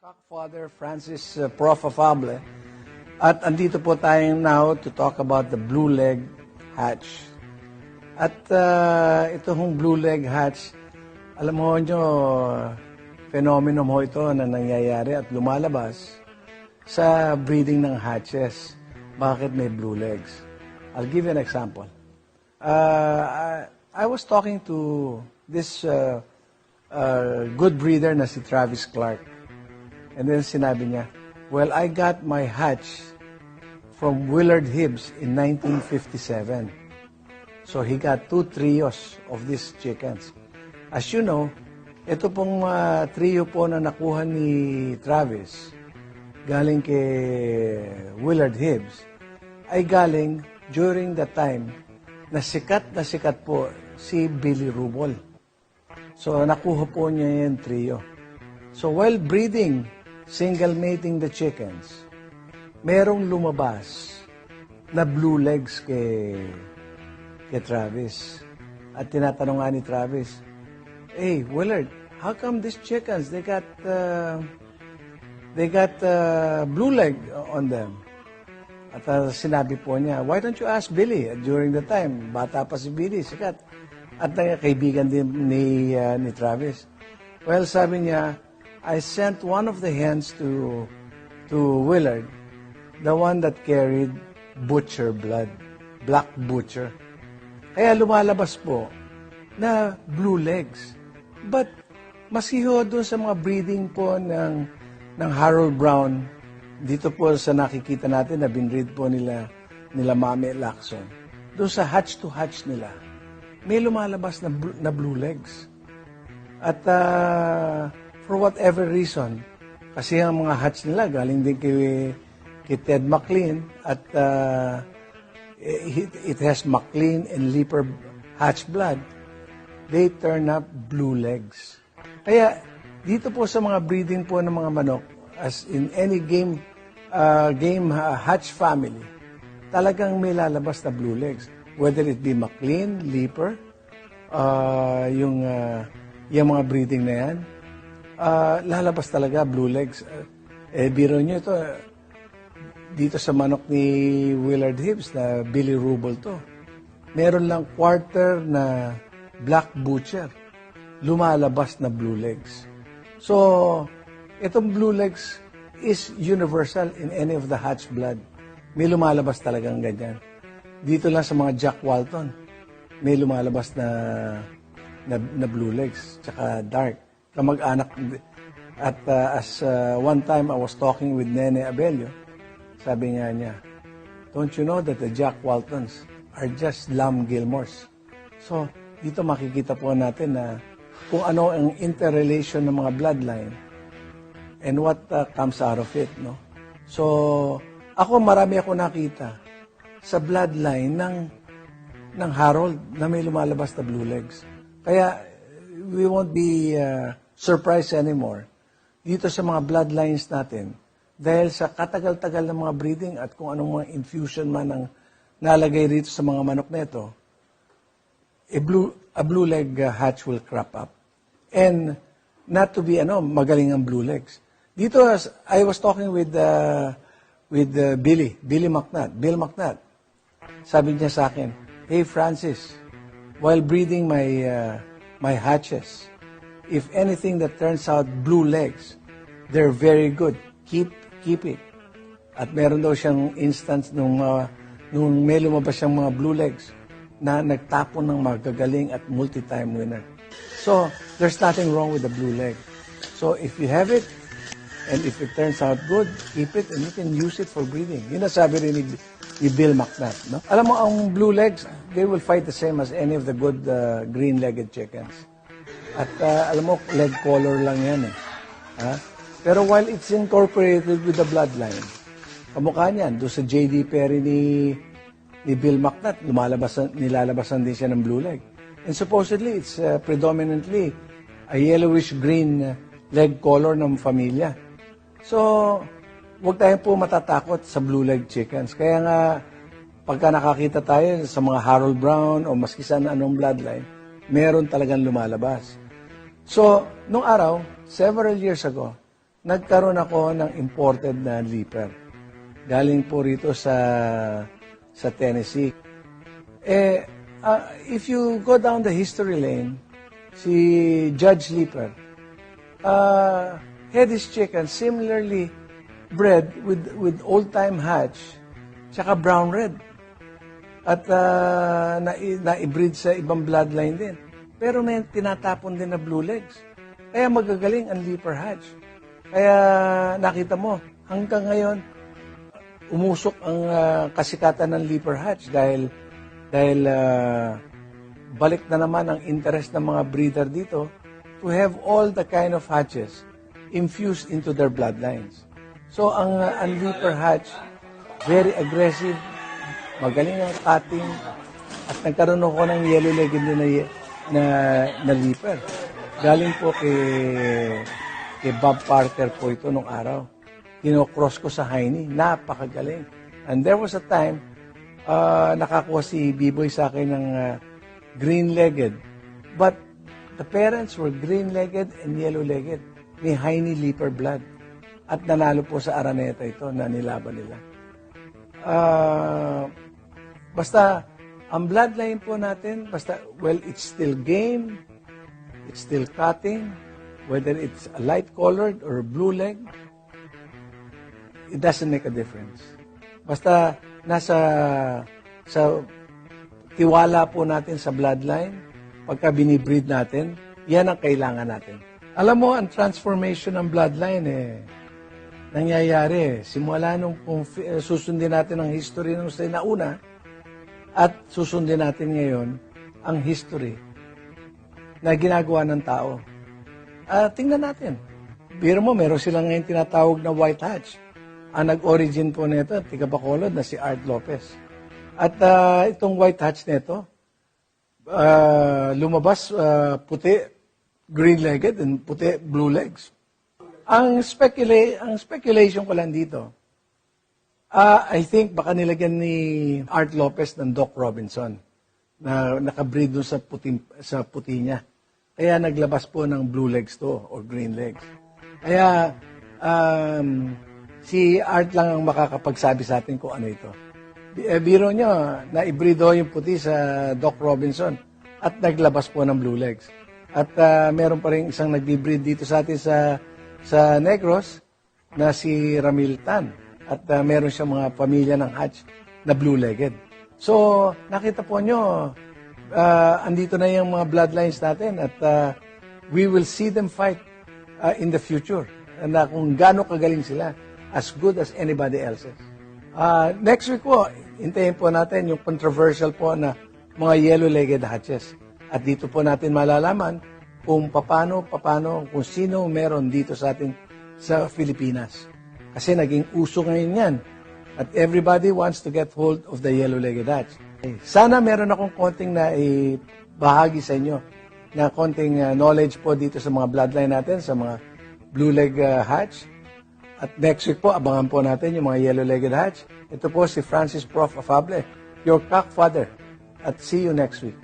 Cockfather Francis Prof. Afable. At andito po tayo now to talk about the blue leg hatch. At ito hong blue leg hatch, alam mo nyo, phenomenon mo ito na nangyayari at lumalabas sa breeding ng hatches. Bakit may blue legs? I'll give you an example. I was talking to this good breeder na si Travis Clark. And then sinabi niya, well, I got my hatch from Willard Hibbs in 1957. So he got 2 trios of these chickens. As you know, ito pong trio po na nakuha ni Travis, galing kay Willard Hibbs, ay galing during the time na sikat po si Billy Rubol. So nakuha po niya yung trio. So while breeding, single mating the chickens, merong lumabas na blue legs kay Travis. At tinatanong nga ni Travis, hey, Willard, how come these chickens, they got blue leg on them? At sinabi po niya, why don't you ask Billy? During the time, bata pa si Billy, sikat. At kaibigan din ni Travis. Well, sabi niya, I sent one of the hens to Willard, the one that carried butcher blood, black butcher. Kaya lumalabas po na blue legs. But masiho doon sa mga breeding po ng Harold Brown, dito po sa nakikita natin na binread po nila Mami Lacson, doon sa hatch to hatch nila, may lumalabas na blue legs. At for whatever reason, kasi ang mga hatch nila galing din kay Ted McLean at it has McLean and Leaper hatch blood, they turn up blue legs. Kaya dito po sa mga breeding po ng mga manok, as in any game hatch family, talagang may lalabas na blue legs. Whether it be McLean, Leaper, yung mga breeding na yan, lalabas talaga blue legs. Biro nyo ito, dito sa manok ni Willard Hibbs na Billy Rubol to, meron lang quarter na black butcher, lumalabas na blue legs. So, itong blue legs is universal in any of the hatch blood. May lumalabas talagang ganyan. Dito lang sa mga Jack Walton, may lumalabas na blue legs, tsaka dark. Kamag-anak. At as one time I was talking with Nene Abelio, sabi nga niya, don't you know that the Jack Waltons are just lamb Gilmores? So, dito makikita po natin na kung ano ang interrelation ng mga bloodline and what comes out of it, no? So, marami ako nakita sa bloodline ng Harold na may lumalabas na blue legs. Kaya, we won't be surprised anymore dito sa mga bloodlines natin dahil sa katagal-tagal ng mga breeding at kung anong mga infusion man ang nalagay rito sa mga manok nito, a blue leg hatch will crop up. And not to be magaling ang blue legs. Dito, I was talking with Bill McNutt. Sabi niya sa akin, hey Francis, while breeding my hatches, if anything that turns out blue legs, they're very good. Keep it. At meron daw siyang instance nung may lumabas siyang mga blue legs na nagtapon ng magagaling at multi-time winner. So, there's nothing wrong with the blue leg. So, if you have it, and if it turns out good, keep it and you can use it for breeding. Yun ang sabi rin ni Bill McNutt. No? Alam mo, ang blue legs, they will fight the same as any of the good green-legged chickens. At alam mo, leg color lang yan eh. Ha? Pero while it's incorporated with the bloodline, kamukha niyan, doon sa J.D. Perry ni Bill McNutt, nilalabasan din siya ng blue leg. And supposedly, it's predominantly a yellowish-green leg color ng familia. So, huwag tayo po matatakot sa blue leg chickens. Kaya nga, pagka nakakita tayo sa mga Harold Brown o maski sa anong bloodline, meron talagang lumalabas. So, nung araw, several years ago, nagkaroon ako ng imported na leaper. Galing po rito sa Tennessee. If you go down the history lane, si Judge Leaper, Headies chicken, similarly bred with old-time hatch, tsaka brown red. At na-breed sa ibang bloodline din. Pero may tinatapon din na blue legs. Kaya magagaling ang Leaper hatch. Kaya nakita mo, hanggang ngayon, umusok ang kasikatan ng Leaper hatch dahil balik na naman ang interest ng mga breeder dito to have all the kind of hatches infused into their bloodlines. So ang Leaper hatch, very aggressive, magaling ang cutting, at nagkaroon ako ng yellow-legged na Leaper. Galing po kay Bob Parker po ito nung araw. Kinocross ko sa Heine, napakagaling. And there was a time, nakakuha si B-Boy sa akin ng green-legged. But the parents were green-legged and yellow-legged. May Heine Leaper blood. At nanalo po sa Araneta ito na nilaban nila. Basta, ang bloodline po natin, it's still game, it's still cutting, whether it's a light-colored or blue leg, it doesn't make a difference. Basta sa tiwala po natin sa bloodline, pagka binibreed natin, yan ang kailangan natin. Alam mo, ang transformation ng bloodline nangyayari. Simula nung susundin natin ang history nung sa nauna, at susundin natin ngayon ang history na ginagawa ng tao. Tingnan natin. Biro mo, meron silang ngayon tinatawag na white hatch. Ang nag-origin po nito, tiga Bacolod na si Art Lopez. At itong white hatch nito, lumabas puti, green-legged, and puti, blue legs. Ang speculation ko lang dito, I think baka nilagyan ni Art Lopez ng Doc Robinson na nakabreed dun sa puti niya. Kaya naglabas po ng blue legs to or green legs. Kaya si Art lang ang makakapagsabi sa atin kung ano ito. Biro nyo, na-breed yung puti sa Doc Robinson at naglabas po ng blue legs. At meron pa rin isang nagbi-breed dito sa atin sa Negros na si Ramil Tan. At meron siyang mga pamilya ng hatch na blue-legged. So, nakita po nyo, andito na yung mga bloodlines natin at we will see them fight in the future. And kung gaano kagaling sila, as good as anybody else's. Next week po, hintayin po natin yung controversial po na mga yellow-legged hatches. At dito po natin malalaman kung paano, kung sino meron dito sa atin sa Pilipinas. Kasi naging uso ngayon yan. At everybody wants to get hold of the yellow-legged hatch. Sana meron akong konting na bahagi sa inyo na konting knowledge po dito sa mga bloodline natin, sa mga blue-leg hatch. At next week po, abangan po natin yung mga yellow-legged hatch. Ito po si Francis Prof. Afable, your cock father. At see you next week.